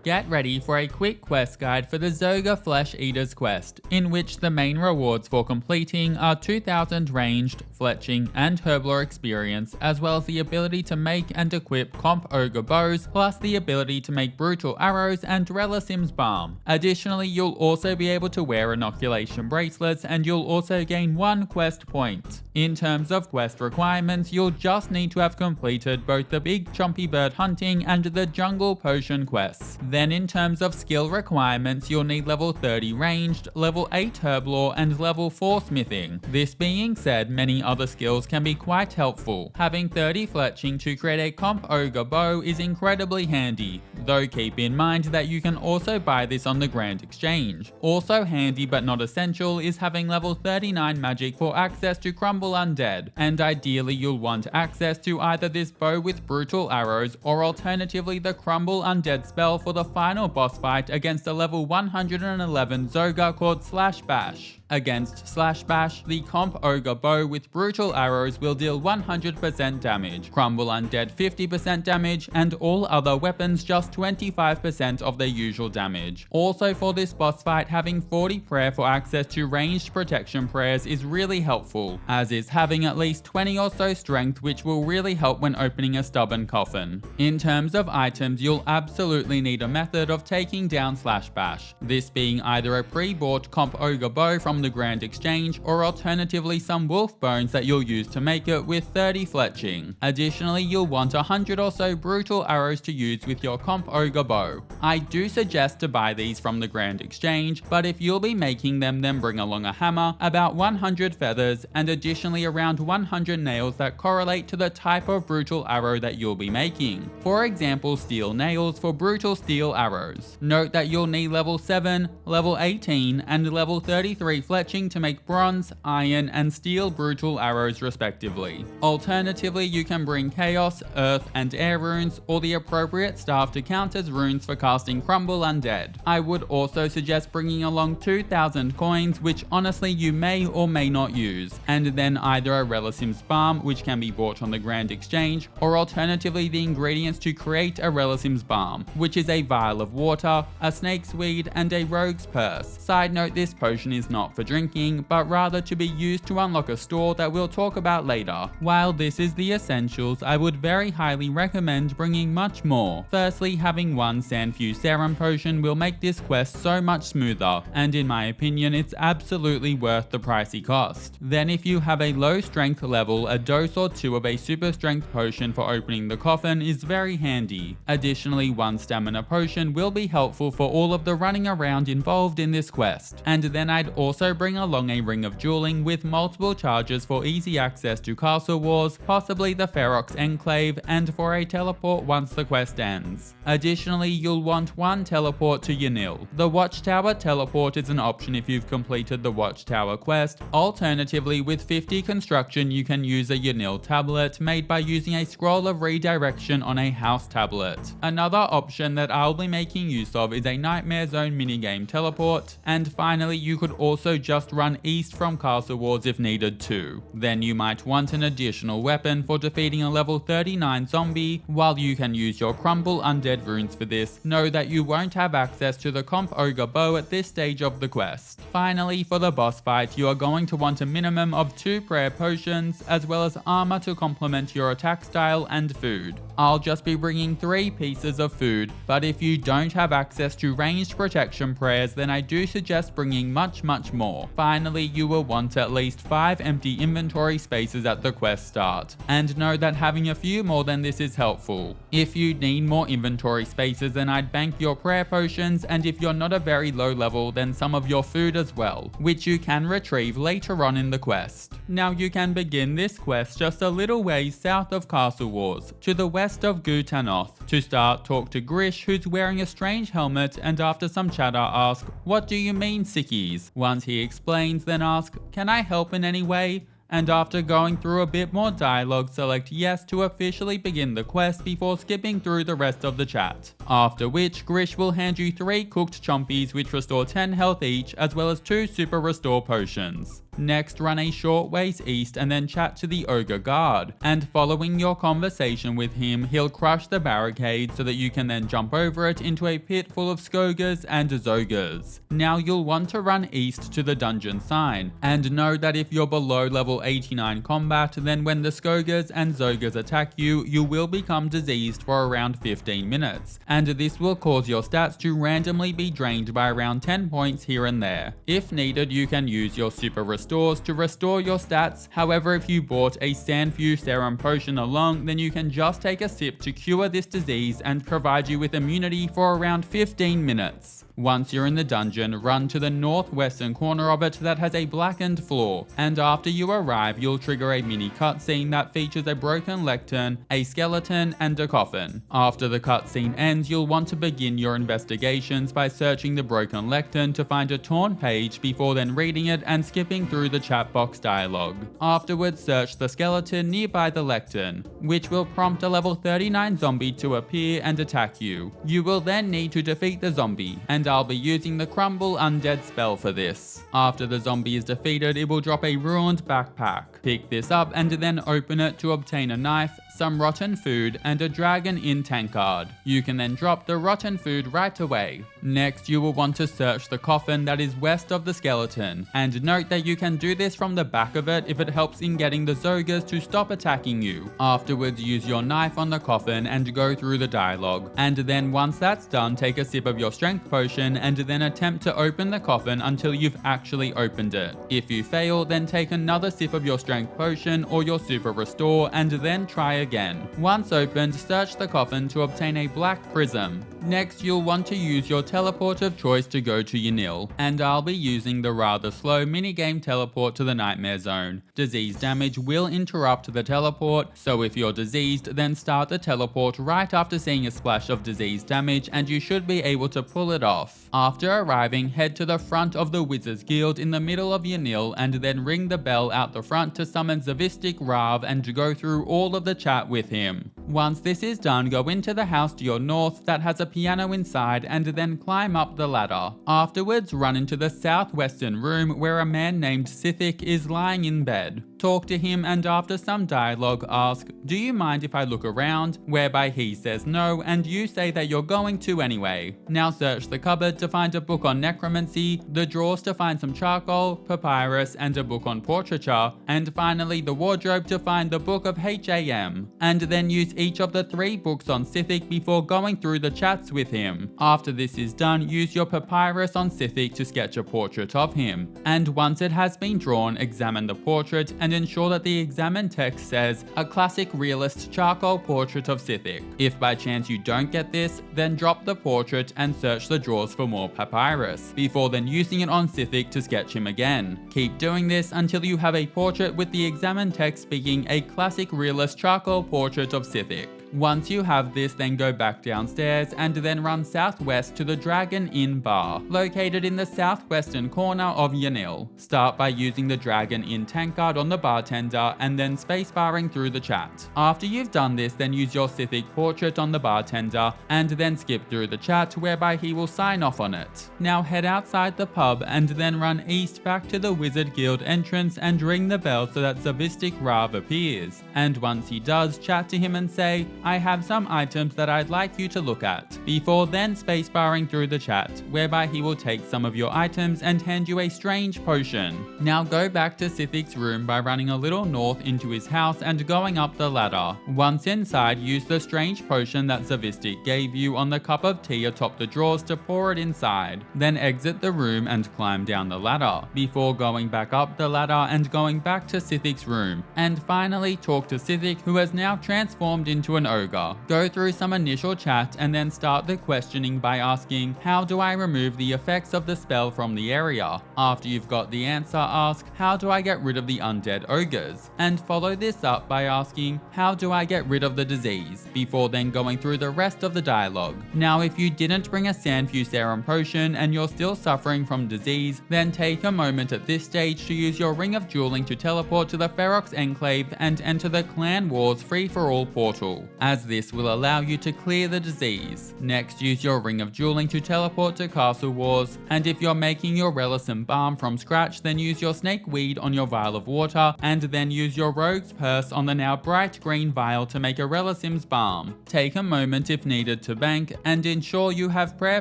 Get ready for a quick quest guide for the Zoga Flesh Eaters quest, in which the main rewards for completing are 2000 ranged, fletching, and herblore experience, as well as the ability to make and equip Comp Ogre bows, plus the ability to make brutal arrows and Relisim's balm. Additionally, you'll also be able to wear inoculation bracelets, and you'll also gain 1 quest point. In terms of quest requirements, you'll just need to have completed both the big chompy bird hunting and the jungle potion quests. Then in terms of skill requirements, you'll need level 30 ranged, level 8 herblore, and level 4 smithing. This being said, many other skills can be quite helpful. Having 30 fletching to create a Comp Ogre bow is incredibly handy, though keep in mind that you can also buy this on the Grand Exchange. Also handy but not essential is having level 39 magic for access to Crumble Undead, and ideally you'll want access to either this bow with brutal arrows or alternatively the Crumble Undead spell for the final boss fight against a level 111 Zoga called Slash Bash. Against Slash Bash, the Comp Ogre bow with brutal arrows will deal 100% damage, Crumble Undead 50% damage, and all other weapons just 25% of their usual damage. Also for this boss fight, having 40 prayer for access to ranged protection prayers is really helpful, as is having at least 20 or so strength, which will really help when opening a stubborn coffin. In terms of items, you'll absolutely need a method of taking down Slash Bash, this being either a pre-bought Comp Ogre bow from the Grand Exchange, or alternatively some wolf bones that you'll use to make it with 30 fletching. Additionally, you'll want 100 or so brutal arrows to use with your Comp Ogre bow. I do suggest to buy these from the Grand Exchange, but if you'll be making them, then bring along a hammer, about 100 feathers, and additionally around 100 nails that correlate to the type of brutal arrow that you'll be making. For example, steel nails for brutal steel arrows. Note that you'll need level 7, level 18, and level 33 fletching to make bronze, iron, and steel brutal arrows respectively. Alternatively, you can bring chaos, earth, and air runes, or the appropriate staff to count as runes for casting Crumble Undead. I would also suggest bringing along 2000 coins, which honestly you may or may not use, and then either a Relisim's balm, which can be bought on the Grand Exchange, or alternatively the ingredients to create a Relisim's balm, which is a vial of water, a snake's weed, and a rogue's purse. Side note, this potion is not for drinking, but rather to be used to unlock a store that we'll talk about later. While this is the essentials, I would very highly recommend bringing much more. Firstly, having 1 Sandfuse Serum potion will make this quest so much smoother, and in my opinion it's absolutely worth the pricey cost. Then if you have a low strength level, a dose or 2 of a super strength potion for opening the coffin is very handy. Additionally, 1 stamina potion will be helpful for all of the running around involved in this quest. And then I'd also bring along a Ring of Dueling with multiple charges for easy access to Castle Wars, possibly the Ferox Enclave, and for a teleport once the quest ends. Additionally, you'll want 1 teleport to Yanil. The Watchtower teleport is an option if you've completed the Watchtower quest. Alternatively, with 50 construction you can use a Yanil tablet made by using a scroll of redirection on a house tablet. Another option that I'll be making use of is a Nightmare Zone minigame teleport, and finally you could also just run east from Castle Wars if needed too. Then you might want an additional weapon for defeating a level 39 zombie. While you can use your Crumble Undead runes for this, know that you won't have access to the Comp Ogre bow at this stage of the quest. Finally, for the boss fight, you are going to want a minimum of 2 prayer potions, as well as armor to complement your attack style and food. I'll just be bringing 3 pieces of food, but if you don't have access to ranged protection prayers, then I do suggest bringing much more. Finally, you will want at least 5 empty inventory spaces at the quest start, and know that having a few more than this is helpful. If you need more inventory spaces, then I'd bank your prayer potions, and if you're not a very low level, then some of your food as well, which you can retrieve later on in the quest. Now you can begin this quest just a little ways south of Castle Wars, to the west of Gutanoth. To start, talk to Grish, who's wearing a strange helmet, and after some chatter ask, "What do you mean, sickies?" Once he explains, then ask, "Can I help in any way?" And after going through a bit more dialogue, select yes to officially begin the quest before skipping through the rest of the chat. After which, Grish will hand you 3 cooked chompies which restore 10 health each, as well as 2 super restore potions. Next, run a short ways east and then chat to the ogre guard, and following your conversation with him, he'll crush the barricade so that you can then jump over it into a pit full of Skogers and Zogers. Now you'll want to run east to the dungeon sign, and know that if you're below level 89 combat, then when the Skogers and Zogers attack you, you will become diseased for around 15 minutes, and this will cause your stats to randomly be drained by around 10 points here and there. If needed, you can use your super restores to restore your stats. However, if you bought a Sandfew Serum potion along, then you can just take a sip to cure this disease and provide you with immunity for around 15 minutes. Once you're in the dungeon, run to the northwestern corner of it that has a blackened floor, and after you arrive, you'll trigger a mini cutscene that features a broken lectern, a skeleton, and a coffin. After the cutscene ends, you'll want to begin your investigations by searching the broken lectern to find a torn page before then reading it and skipping through the chat box dialogue. Afterwards, search the skeleton nearby the lectern, which will prompt a level 39 zombie to appear and attack you. You will then need to defeat the zombie, and I'll be using the Crumble Undead spell for this. After the zombie is defeated, it will drop a ruined backpack. Pick this up and then open it to obtain a knife, some rotten food, and a dragon in tankard. You can then drop the rotten food right away. Next, you will want to search the coffin that is west of the skeleton, and note that you can do this from the back of it if it helps in getting the Zogers to stop attacking you. Afterwards, use your knife on the coffin and go through the dialogue, and then once that's done, take a sip of your strength potion and then attempt to open the coffin until you've actually opened it. If you fail, then take another sip of your strength potion or your super restore and then try again. Once opened, search the coffin to obtain a black prism. Next, you'll want to use your teleport of choice to go to Yanille, and I'll be using the rather slow minigame teleport to the Nightmare Zone. Disease damage will interrupt the teleport, so if you're diseased, then start the teleport right after seeing a splash of disease damage and you should be able to pull it off. After arriving, head to the front of the Wizards Guild in the middle of Yanille and then ring the bell out the front to summon Zavistic Rav and go through all of the chat with him. Once this is done, go into the house to your north that has a piano inside and then climb up the ladder. Afterwards, run into the southwestern room where a man named Sithik is lying in bed. Talk to him and after some dialogue ask, "Do you mind if I look around?" whereby he says no and you say that you're going to anyway. Now search the cupboard to find a book on necromancy, the drawers to find some charcoal, papyrus and a book on portraiture, and finally the wardrobe to find the book of HAM. And then use each of the 3 books on Sithik before going through the chats with him. After this is done, use your papyrus on Sithik to sketch a portrait of him. And once it has been drawn, examine the portrait and ensure that the examine text says, "A classic realist charcoal portrait of Sithik." If by chance you don't get this, then drop the portrait and search the drawers for more papyrus, before then using it on Sithik to sketch him again. Keep doing this until you have a portrait with the examine text speaking "A classic realist charcoal portrait of Sithik." Once you have this, then go back downstairs and then run southwest to the Dragon Inn bar, located in the southwestern corner of Yanille. Start by using the Dragon Inn tankard on the bartender and then spacebarring through the chat. After you've done this, then use your Sithik portrait on the bartender and then skip through the chat whereby he will sign off on it. Now head outside the pub and then run east back to the Wizard Guild entrance and ring the bell so that Zavistic Rav appears. And once he does, chat to him and say, "I have some items that I'd like you to look at," before then spacebarring through the chat, whereby he will take some of your items and hand you a strange potion. Now go back to Sithik's room by running a little north into his house and going up the ladder. Once inside, use the strange potion that Zavistic gave you on the cup of tea atop the drawers to pour it inside. Then exit the room and climb down the ladder, before going back up the ladder and going back to Sithik's room. And finally talk to Sithik, who has now transformed into an ogre. Go through some initial chat and then start the questioning by asking, "How do I remove the effects of the spell from the area?" After you've got the answer, ask, "How do I get rid of the undead ogres?" And follow this up by asking, "How do I get rid of the disease?" before then going through the rest of the dialogue. Now if you didn't bring a Sandfew Serum potion and you're still suffering from disease, then take a moment at this stage to use your Ring of Dueling to teleport to the Ferox Enclave and enter the Clan Wars free-for-all portal. as this will allow you to clear the disease. Next, use your Ring of Dueling to teleport to Castle Wars, and if you're making your Relisim Balm from scratch, then use your Snake Weed on your Vial of Water, and then use your Rogue's Purse on the now bright green vial to make a Relisim's Balm. Take a moment if needed to bank, and ensure you have prayer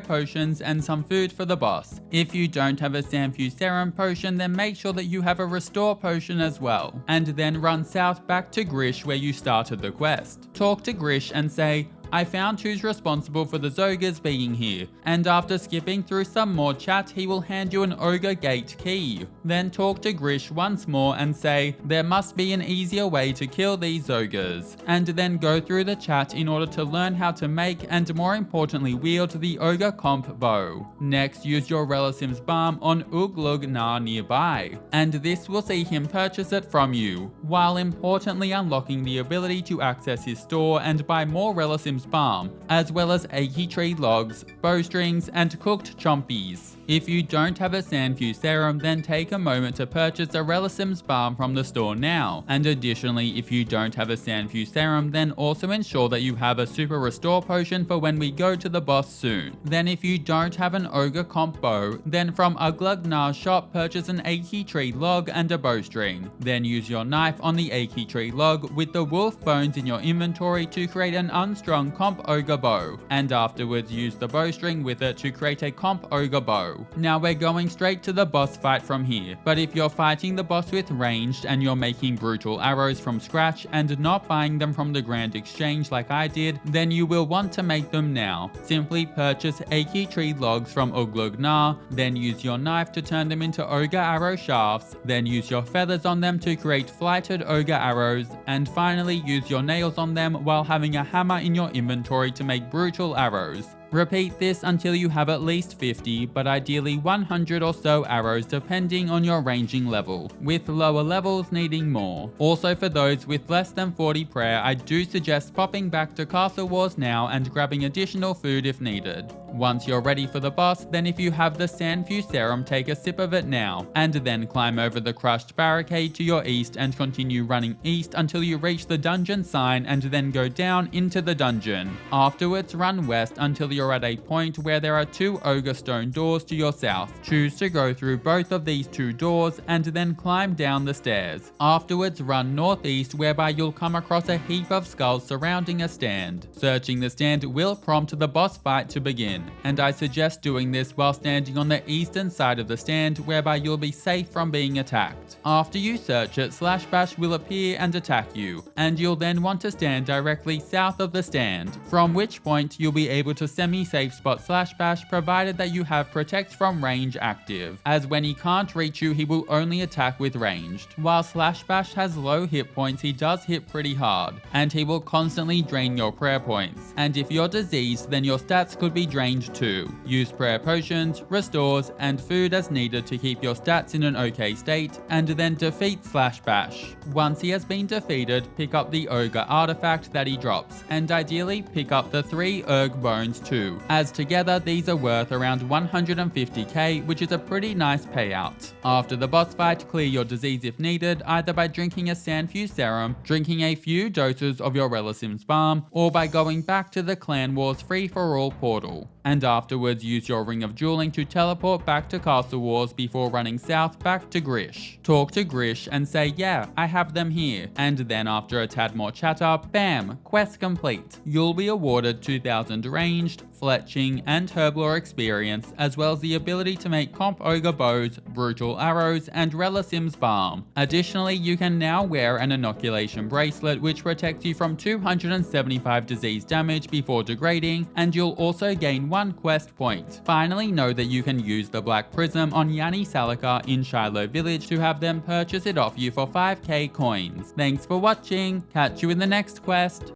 potions and some food for the boss. If you don't have a Sanfew Serum potion, then make sure that you have a Restore potion as well. And then run south back to Grish where you started the quest. Talk to Grish and say, I found who's responsible for the Zogas being here, and after skipping through some more chat, he will hand you an Ogre Gate key. Then talk to Grish once more and say, there must be an easier way to kill these Zogas, and then go through the chat in order to learn how to make and more importantly wield the Ogre Comp Bow. Next, use your Relisim's Balm on Uglug Nar nearby, and this will see him purchase it from you, while importantly unlocking the ability to access his store and buy more Relisim's Balm, as well as Achy Tree logs, bowstrings, and cooked chompies. If you don't have a Sanfew Serum, then take a moment to purchase a Relisim's Balm from the store now. And additionally, if you don't have a Sanfew Serum, then also ensure that you have a Super Restore potion for when we go to the boss soon. Then if you don't have an Ogre Comp Bow, then from Uglug Nar's shop purchase an Achy Tree log and a bowstring. Then use your knife on the Achy Tree log with the wolf bones in your inventory to create an unstrung Comp Ogre Bow, and afterwards use the bowstring with it to create a Comp Ogre Bow. Now we're going straight to the boss fight from here, but if you're fighting the boss with ranged and you're making brutal arrows from scratch and not buying them from the Grand Exchange like I did, then you will want to make them now. Simply purchase Achy Tree logs from Uglug Nar, then use your knife to turn them into Ogre Arrow shafts, then use your feathers on them to create flighted Ogre Arrows, and finally use your nails on them while having a hammer in your inventory to make brutal arrows. Repeat this until you have at least 50, but ideally 100 or so arrows depending on your ranging level, with lower levels needing more. Also for those with less than 40 prayer, I do suggest popping back to Castle Wars now and grabbing additional food if needed. Once you're ready for the boss, then if you have the Sanfew Serum, take a sip of it now, and then climb over the crushed barricade to your east and continue running east until you reach the dungeon sign and then go down into the dungeon. Afterwards run west until you're at a point where there are 2 Ogre Stone doors to your south. Choose to go through both of these 2 doors and then climb down the stairs. Afterwards run northeast whereby you'll come across a heap of skulls surrounding a stand. Searching the stand will prompt the boss fight to begin, and I suggest doing this while standing on the eastern side of the stand whereby you'll be safe from being attacked. After you search it, Slash Bash will appear and attack you, and you'll then want to stand directly south of the stand, from which point you'll be able to semi-safe spot Slash Bash provided that you have Protect from range active, as when he can't reach you he will only attack with ranged. While Slash Bash has low hit points, he does hit pretty hard, and he will constantly drain your prayer points, and if you're diseased then your stats could be drained too. Use prayer potions, restores, and food as needed to keep your stats in an okay state, and then defeat Slash Bash. Once he has been defeated, pick up the Ogre artifact that he drops, and ideally pick up the 3 Erg bones too, as together these are worth around 150k, which is a pretty nice payout. After the boss fight, clear your disease if needed, either by drinking a Sanfew Serum, drinking a few doses of your Relisim's Balm, or by going back to the Clan Wars free-for-all portal. And afterwards use your Ring of Dueling to teleport back to Castle Wars before running south back to Grish. Talk to Grish and say, yeah, I have them here, and then after a tad more chatter, bam, quest complete. You'll be awarded 2000 ranged, fletching, and herblore experience, as well as the ability to make Comp Ogre bows, brutal arrows, and Relisim's Balm. Additionally, you can now wear an inoculation bracelet which protects you from 275 disease damage before degrading, and you'll also gain 1 quest point. Finally, know that you can use the Black Prism on Yanni Salaka in Shiloh Village to have them purchase it off you for 5k coins. Thanks for watching, catch you in the next quest.